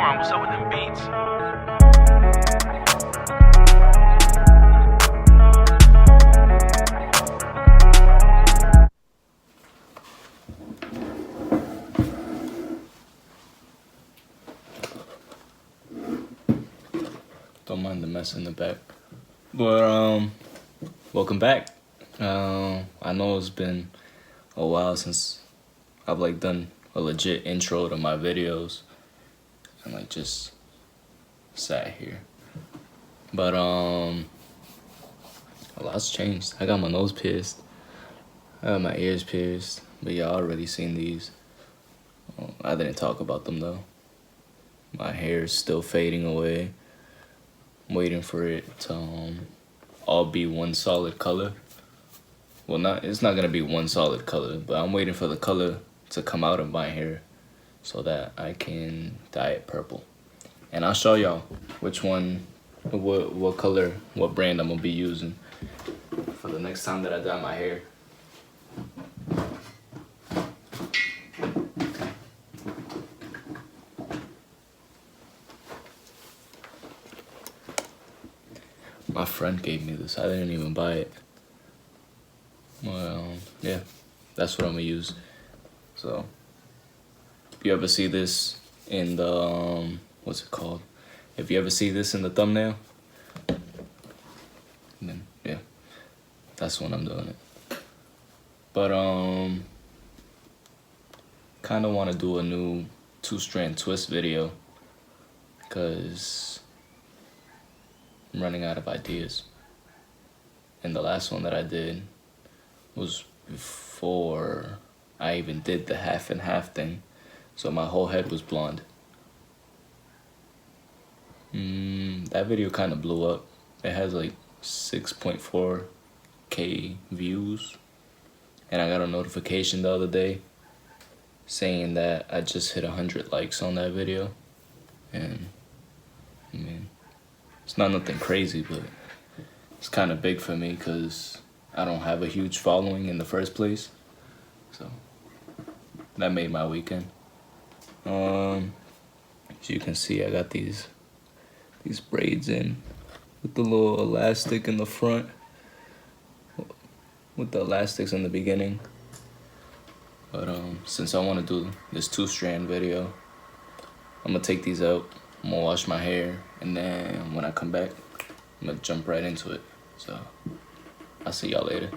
on, what's up with them beats? Don't mind the mess in the back. But welcome back. I know it's been a while since I've done a legit intro to my videos and just sat here. But a lot's changed. I got my nose pierced. I got my ears pierced. But y'all already seen these. I didn't talk about them though. My hair is still fading away. I'm waiting for it to all be one solid color. Well, it's not gonna be one solid color, but I'm waiting for the color to come out of my hair so that I can dye it purple. And I'll show y'all which one, what color, what brand I'm gonna be using for the next time that I dye my hair. My friend gave me this. I didn't even buy it. Well, yeah, that's what I'm gonna use. So, if you ever see this in the, what's it called? If you ever see this in the thumbnail, then yeah, that's when I'm doing it. But kind of want to do a new two-strand twist video because I'm running out of ideas. And the last one that I did was before I even did the half and half thing. So my whole head was blonde. That video kind of blew up. It has 6.4K views. And I got a notification the other day saying that I just hit 100 likes on that video. And I mean, it's not nothing crazy, but it's kind of big for me because I don't have a huge following in the first place. So that made my weekend. As you can see, I got these braids in with the little elastic in the front, with the elastics in the beginning. But since I want to do this two-strand video, I'm gonna take these out. I'm gonna wash my hair, and then when I come back, I'm gonna jump right into it. So I'll see y'all later.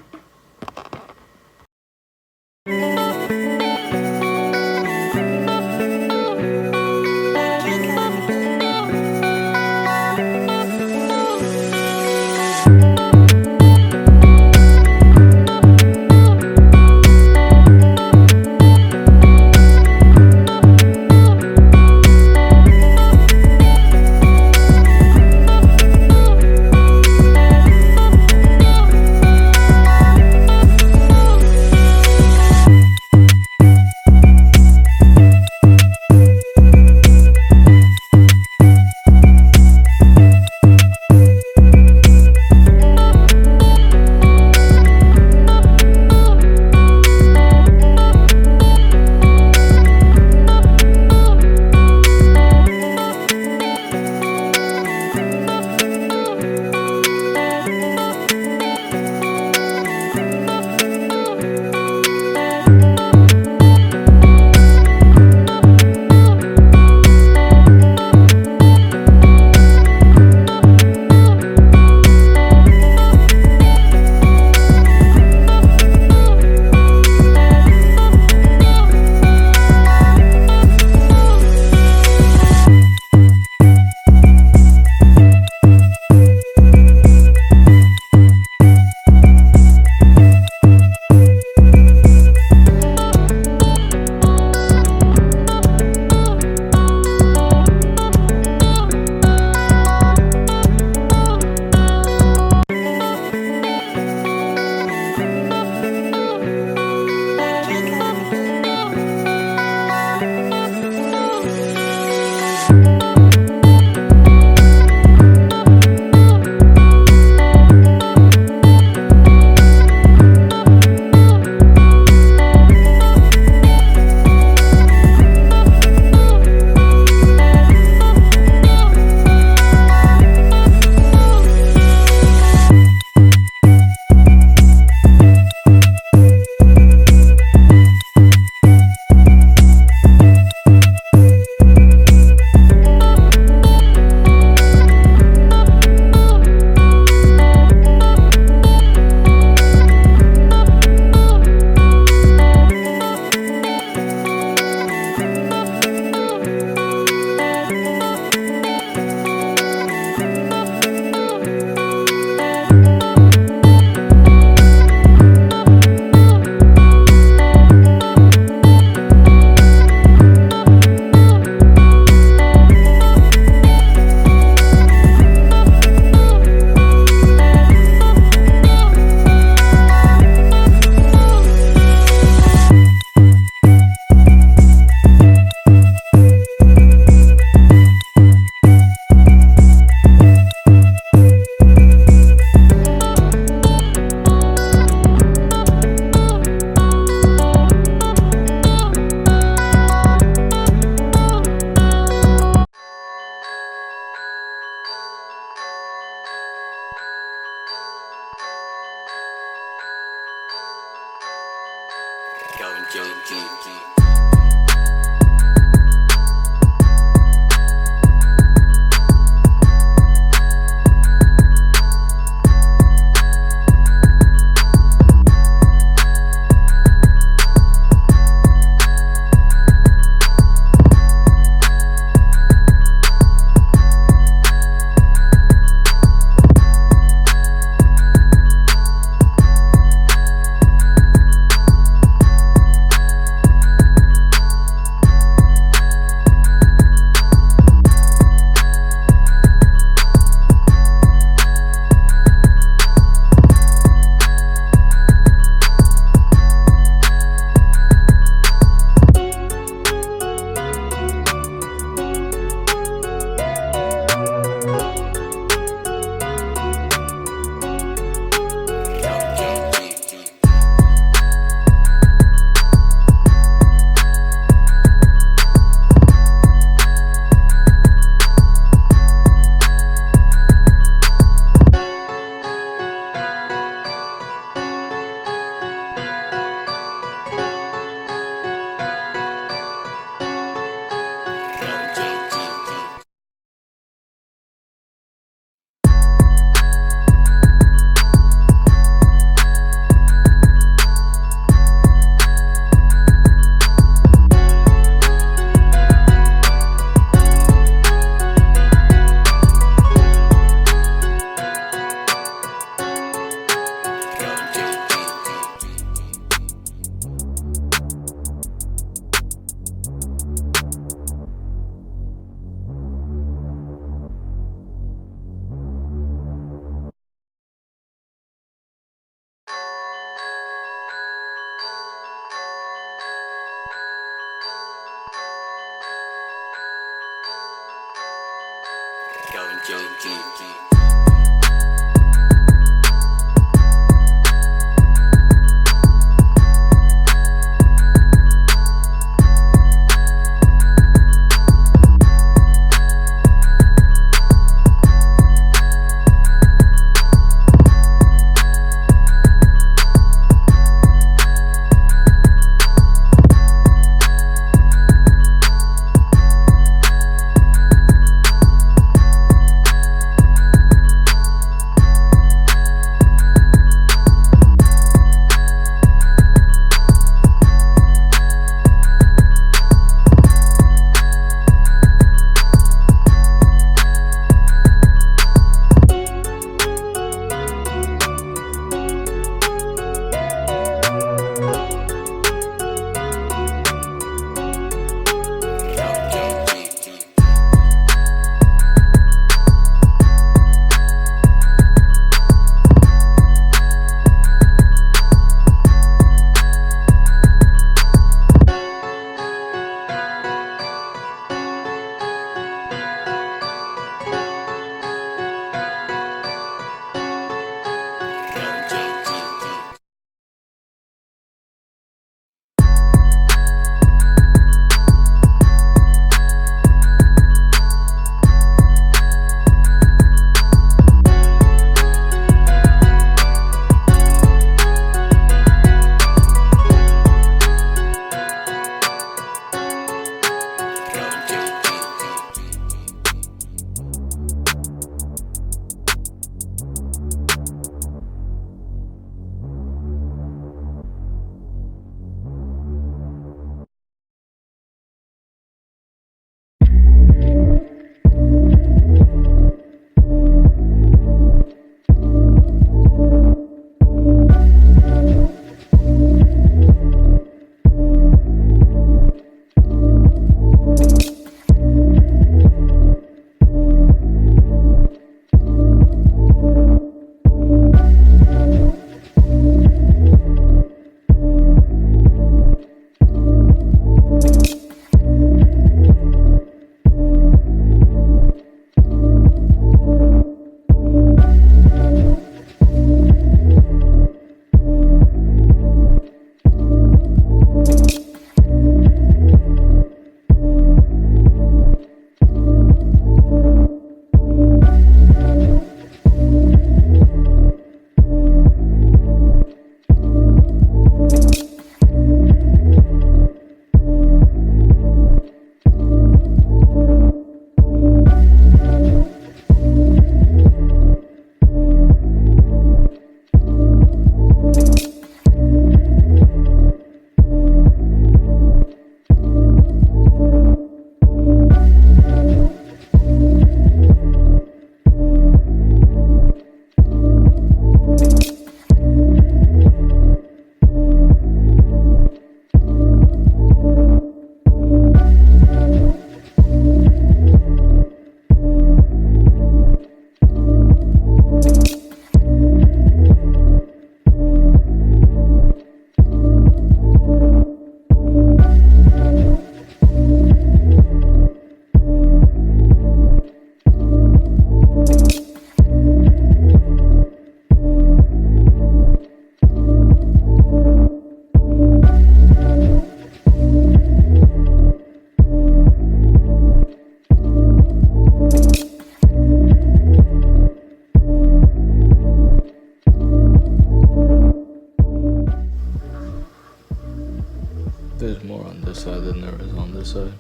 There's more on this side than there is on this side.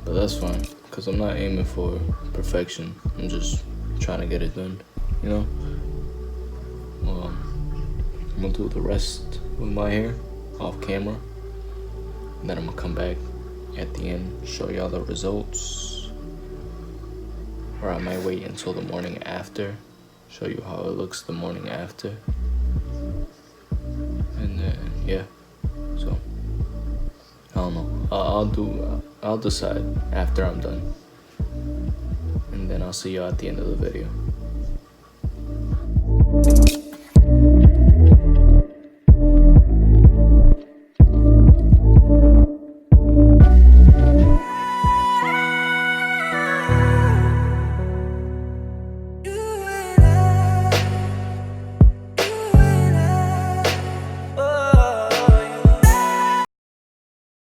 But that's fine, because I'm not aiming for perfection. I'm just trying to get it done, you know? I'm gonna do the rest with my hair off camera. And then I'm gonna come back at the end, show y'all the results. Or I might wait until the morning after, show you how it looks the morning after. And then, yeah, so, I don't know. I'll decide after I'm done. And then I'll see y'all at the end of the video.